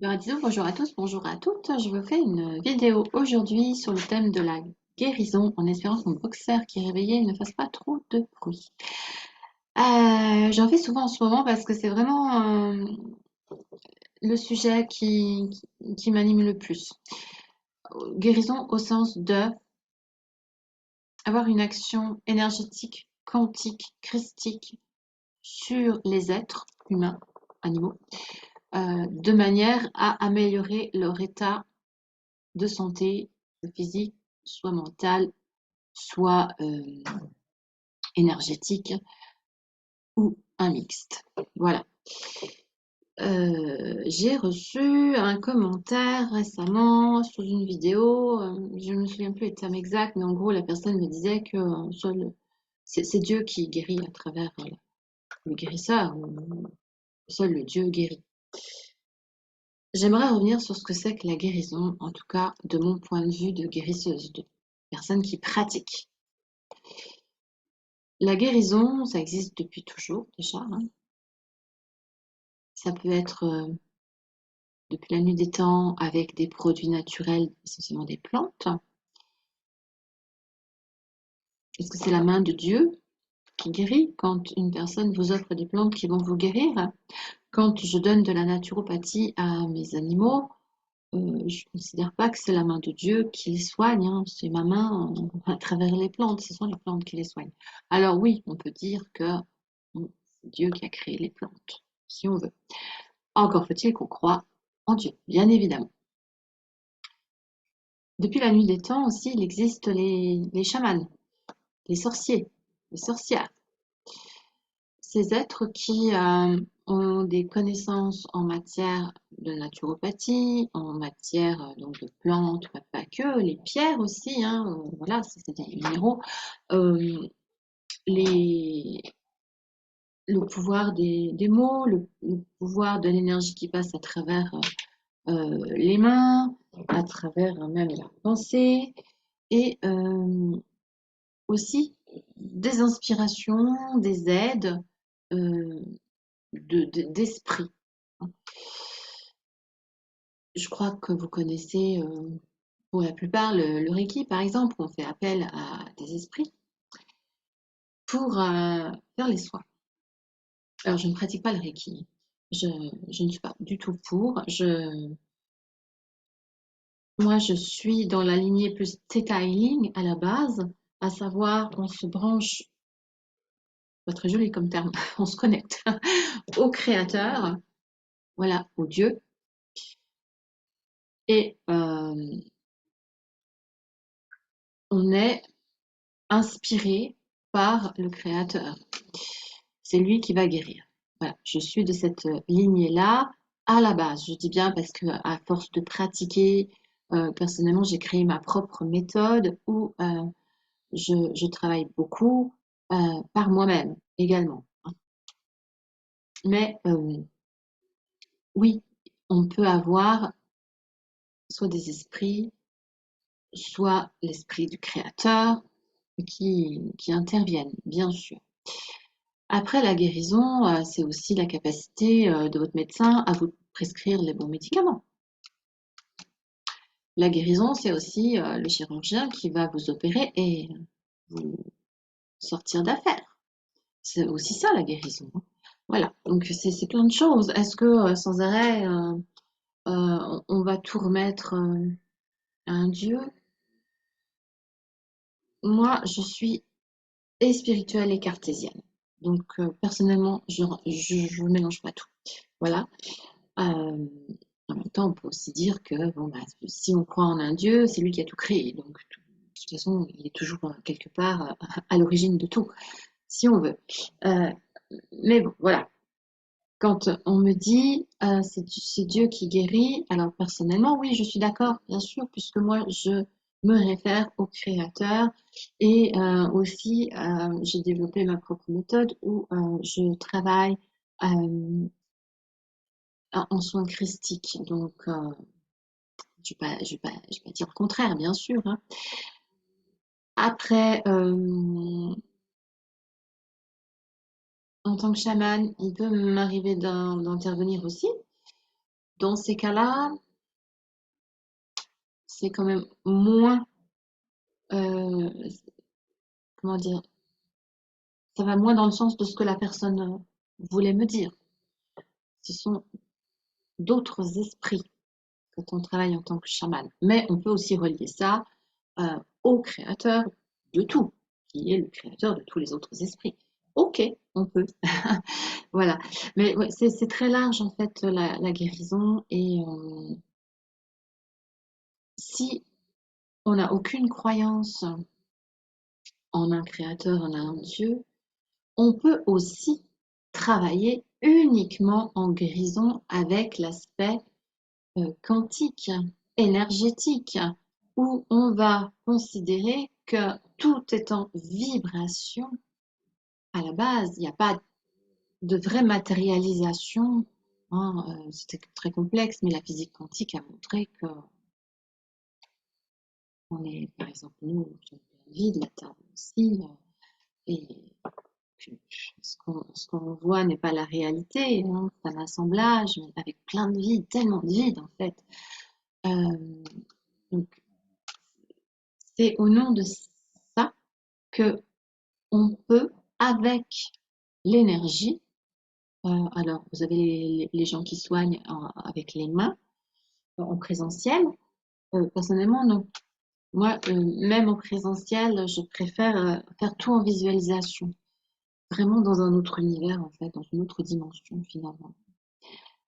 Ben, disons bonjour à tous, bonjour à toutes. Je vous fais une vidéo aujourd'hui sur le thème de la guérison en espérant que mon boxeur qui est réveillé ne fasse pas trop de bruit. J'en fais souvent en ce moment parce que c'est vraiment le sujet qui m'anime le plus. Guérison au sens de avoir une action énergétique, quantique, christique sur les êtres humains, animaux, de manière à améliorer leur état de santé physique, soit mentale, soit énergétique ou un mixte. Voilà. J'ai reçu un commentaire récemment sous une vidéo, je ne me souviens plus les termes exacts, mais en gros la personne me disait que c'est Dieu qui guérit à travers le guérisseur, seul le Dieu guérit. J'aimerais revenir sur ce que c'est que la guérison, en tout cas de mon point de vue de guérisseuse, de personne qui pratique. La guérison, ça existe depuis toujours déjà, hein. Ça peut être depuis la nuit des temps avec des produits naturels, essentiellement des plantes. Est-ce que c'est la main de Dieu qui guérit quand une personne vous offre des plantes qui vont vous guérir? Quand je donne de la naturopathie à mes animaux, je ne considère pas que c'est la main de Dieu qui les soigne, hein. C'est ma main à travers les plantes, ce sont les plantes qui les soignent. Alors oui, on peut dire que c'est Dieu qui a créé les plantes, si on veut. Encore faut-il qu'on croie en Dieu, bien évidemment. Depuis la nuit des temps aussi, il existe les chamans, les sorciers, les sorcières. Ces êtres qui ont des connaissances en matière de naturopathie, en matière donc de plantes, pas que, les pierres aussi, hein, voilà, c'est des minéraux, euh, les, le pouvoir des mots, le pouvoir de l'énergie qui passe à travers les mains, à travers même la pensée, et aussi des inspirations, des aides euh, d'esprit. Je crois que vous connaissez pour la plupart le Reiki, par exemple, on fait appel à des esprits pour faire les soins. Alors, je ne pratique pas le Reiki. Je, je ne suis pas du tout pour. Moi, je suis dans la lignée plus Theta Healing à la base, à savoir on se branche, pas très joli comme terme, on se connecte au Créateur, voilà, au Dieu, et on est inspiré par le Créateur. C'est lui qui va guérir. Voilà, je suis de cette lignée-là à la base. Je dis bien parce que à force de pratiquer, personnellement, j'ai créé ma propre méthode où je travaille beaucoup par moi-même également. Mais oui, on peut avoir soit des esprits, soit l'esprit du créateur qui interviennent, bien sûr. Après la guérison, c'est aussi la capacité de votre médecin à vous prescrire les bons médicaments. La guérison, c'est aussi le chirurgien qui va vous opérer et vous sortir d'affaires. C'est aussi ça la guérison, hein. Voilà, donc c'est plein de choses. Est-ce que sans arrêt, on va tout remettre à un Dieu? Moi, je suis et spirituelle et cartésienne. Donc, personnellement, je mélange pas tout. Voilà. Euh, En même temps, on peut aussi dire que bon, bah, si on croit en un Dieu, c'est lui qui a tout créé. Donc, de toute façon, il est toujours quelque part à l'origine de tout, si on veut. Euh, mais bon, voilà. Quand on me dit c'est Dieu qui guérit, alors personnellement, oui, je suis d'accord, bien sûr, puisque moi, je me réfère au Créateur et aussi, j'ai développé ma propre méthode où je travaille en soins christiques. Donc, je vais pas dire le contraire, bien sûr, hein. Après, en tant que chaman, il peut m'arriver d'intervenir aussi. Dans ces cas-là, c'est quand même moins, euh, comment dire, ça va moins dans le sens de ce que la personne voulait me dire. Ce sont d'autres esprits quand on travaille en tant que chaman. Mais on peut aussi relier ça au créateur de tout, qui est le créateur de tous les autres esprits. Ok, on peut. Voilà. Mais ouais, c'est très large en fait la guérison. Et si on n'a aucune croyance en un créateur, en un Dieu, on peut aussi travailler uniquement en guérison avec l'aspect quantique, énergétique, où on va considérer que tout est en vibration à la base. Il n'y a pas de vraie matérialisation, hein. C'était très complexe, mais la physique quantique a montré que on est, par exemple, nous, on est plein de vide, la Terre aussi, et que ce qu'on voit n'est pas la réalité, hein. C'est un assemblage mais avec plein de vide, tellement de vide en fait. Euh, donc, c'est au nom de ça que on peut, avec l'énergie, alors vous avez les gens qui soignent avec les mains en présentiel. Personnellement, non. Moi, même en présentiel, je préfère faire tout en visualisation, vraiment dans un autre univers, en fait, dans une autre dimension, finalement.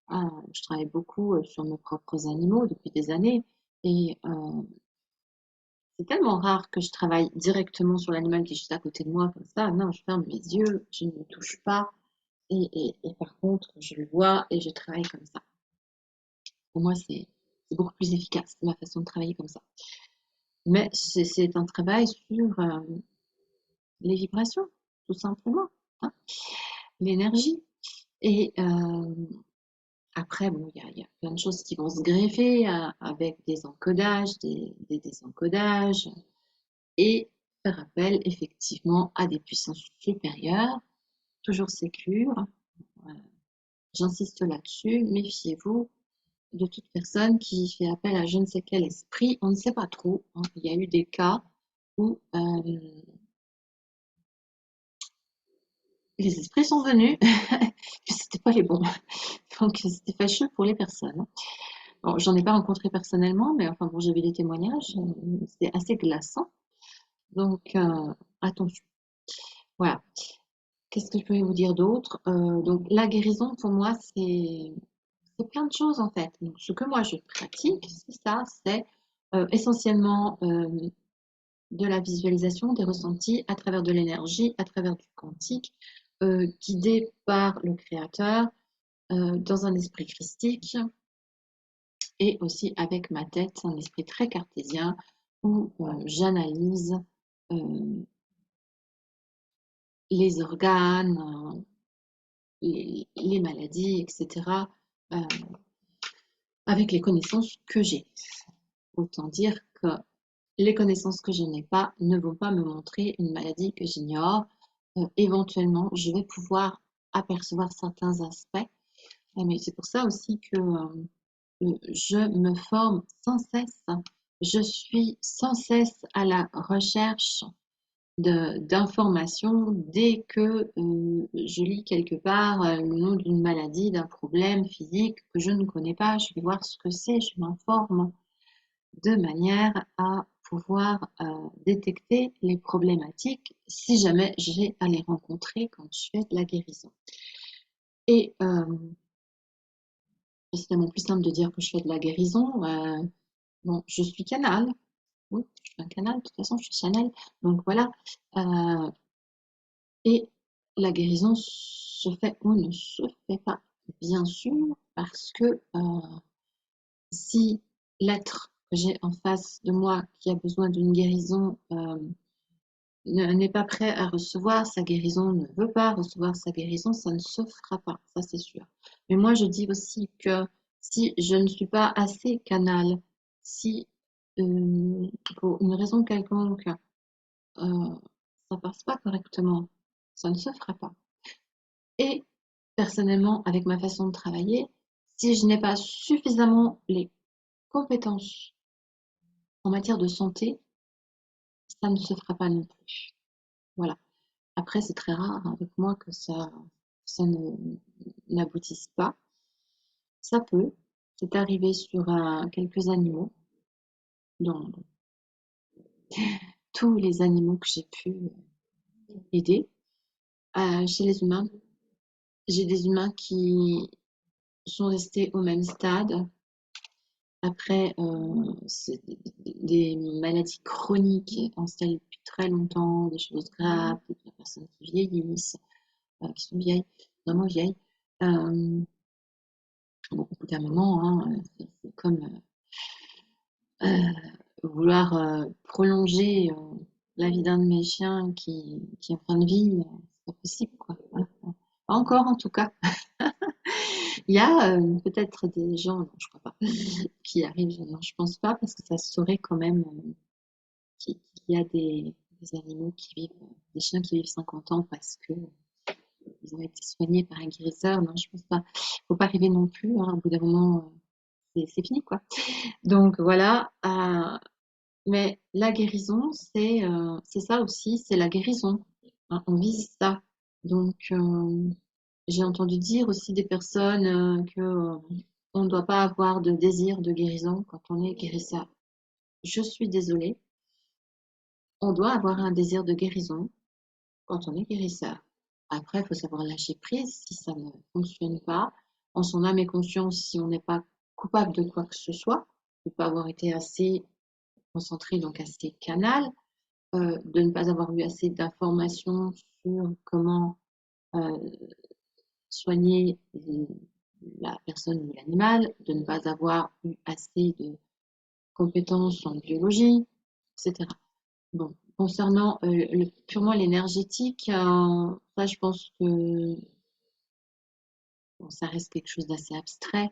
Je travaille beaucoup sur mes propres animaux depuis des années et c'est tellement rare que je travaille directement sur l'animal qui est juste à côté de moi comme ça. Non, je ferme mes yeux, je ne le touche pas et par contre, je le vois et je travaille comme ça. Pour moi, c'est beaucoup plus efficace, c'est ma façon de travailler comme ça. Mais c'est un travail sur les vibrations, tout simplement, hein, l'énergie. Et après, bon, il y a plein de choses qui vont se greffer avec des encodages, des désencodages, et faire appel effectivement à des puissances supérieures, toujours sécures. Voilà. J'insiste là-dessus, méfiez-vous de toute personne qui fait appel à je ne sais quel esprit, on ne sait pas trop, hein. Il y a eu des cas où les esprits sont venus, mais c'était pas les bons. Donc c'était fâcheux pour les personnes, hein. Bon, j'en ai pas rencontré personnellement, mais enfin bon, j'ai vu des témoignages, c'était assez glaçant. Donc attention. Voilà. Qu'est-ce que je peux vous dire d'autre? Donc la guérison pour moi c'est plein de choses en fait. Donc, ce que moi je pratique, c'est ça, c'est essentiellement de la visualisation, des ressentis à travers de l'énergie, à travers du quantique, guidé par le créateur, dans un esprit christique et aussi avec ma tête, un esprit très cartésien où j'analyse les organes, les maladies, etc., euh, avec les connaissances que j'ai. Autant dire que les connaissances que je n'ai pas ne vont pas me montrer une maladie que j'ignore. Éventuellement, je vais pouvoir apercevoir certains aspects, mais c'est pour ça aussi que je me forme sans cesse. Je suis sans cesse à la recherche d'informations dès que je lis quelque part le nom d'une maladie, d'un problème physique que je ne connais pas. Je vais voir ce que c'est, je m'informe de manière à pouvoir détecter les problématiques si jamais j'ai à les rencontrer quand je fais de la guérison. Et c'est tellement plus simple de dire que je fais de la guérison. Bon, je suis canal. Oui, je suis un canal, de toute façon, je suis Chanel. Donc voilà. Euh, et la guérison se fait ou ne se fait pas, bien sûr, parce que si l'être que j'ai en face de moi qui a besoin d'une guérison n'est pas prêt à recevoir sa guérison, ne veut pas recevoir sa guérison, ça ne se fera pas, ça c'est sûr. Mais moi je dis aussi que si je ne suis pas assez canal, si pour une raison quelconque, ça passe pas correctement, ça ne se fera pas. Et personnellement, avec ma façon de travailler, Si je n'ai pas suffisamment les compétences en matière de santé, ça ne se fera pas non plus. Voilà. Après, c'est très rare avec moi que ça n'aboutisse pas. Ça peut. C'est arrivé sur quelques animaux, dans tous les animaux que j'ai pu aider. Chez les humains, j'ai des humains qui sont restés au même stade. Après, c'est des maladies chroniques installées depuis très longtemps, des choses graves, des personnes qui vieillissent, qui sont vieilles, vraiment vieilles. Bon, au bout d'un moment, hein, c'est comme vouloir prolonger la vie d'un de mes chiens qui est en fin de vie, c'est pas possible, quoi. Hein, hein. Pas encore, en tout cas. Il y a peut-être des gens, non, je crois pas, qui arrivent, non, je pense pas, parce que ça se saurait quand même qu'il y a des animaux qui vivent, des chiens qui vivent 50 ans parce que ils ont été soignés par un guérisseur. Non, je pense pas. Faut pas rêver non plus, hein, au bout d'un moment, c'est fini, quoi. Donc voilà, mais la guérison, c'est ça aussi, c'est la guérison. Hein, on vise ça. Donc, j'ai entendu dire aussi des personnes que on ne doit pas avoir de désir de guérison quand on est guérisseur. Je suis désolée, on doit avoir un désir de guérison quand on est guérisseur. Après, il faut savoir lâcher prise si ça ne fonctionne pas, en son âme et conscience, si on n'est pas coupable de quoi que ce soit, de ne pas avoir été assez concentré, donc assez canal, de ne pas avoir eu assez d'informations sur comment euh, soigner la personne ou l'animal, de ne pas avoir eu assez de compétences en biologie, etc. Bon, concernant purement l'énergétique, ça je pense que bon, ça reste quelque chose d'assez abstrait,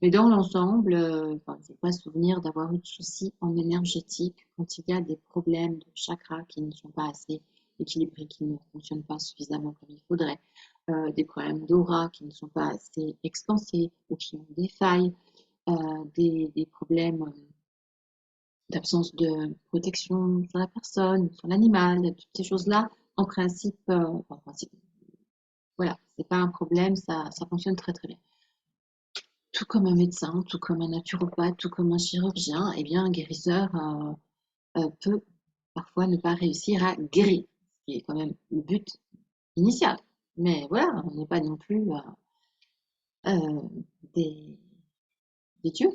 mais dans l'ensemble, enfin, je n'ai pas souvenir d'avoir eu de soucis en énergétique quand il y a des problèmes de chakras qui ne sont pas assez équilibrés, qui ne fonctionnent pas suffisamment comme il faudrait, des problèmes d'aura qui ne sont pas assez expansés ou qui ont des failles, des problèmes d'absence de protection sur la personne, sur l'animal, toutes ces choses-là, en principe, voilà, c'est pas un problème, ça fonctionne très très bien. Tout comme un médecin, tout comme un naturopathe, tout comme un chirurgien, eh bien, un guérisseur peut parfois ne pas réussir à guérir, ce qui est quand même le but initial. Mais voilà, on n'est pas non plus euh, des, des dieux,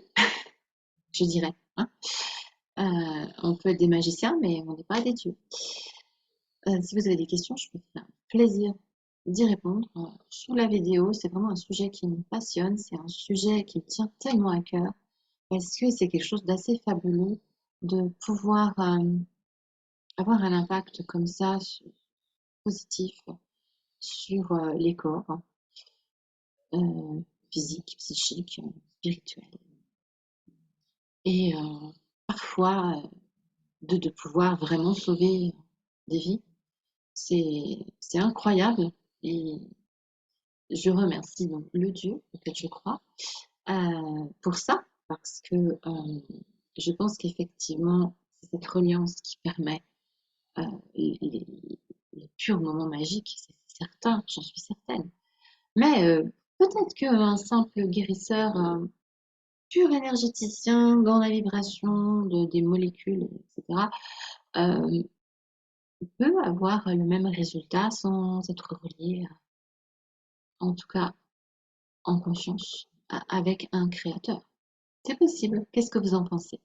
je dirais. Hein. On peut être des magiciens, mais on n'est pas des dieux. Si vous avez des questions, je me fais un plaisir d'y répondre sous la vidéo. C'est vraiment un sujet qui me passionne, c'est un sujet qui me tient tellement à cœur parce que c'est quelque chose d'assez fabuleux de pouvoir avoir un impact comme ça positif sur les corps physiques, psychiques, spirituels. Et parfois de pouvoir vraiment sauver des vies. C'est incroyable. Et je remercie donc le Dieu auquel je crois pour ça, parce que je pense qu'effectivement, c'est cette reliance qui permet euh, les, les- les purs moments magiques, c'est certain, j'en suis certaine. Mais peut-être qu'un simple guérisseur, pur énergéticien dans la vibration des molécules, etc., euh, peut avoir le même résultat sans être relié, en tout cas en conscience, avec un créateur. C'est possible. Qu'est-ce que vous en pensez?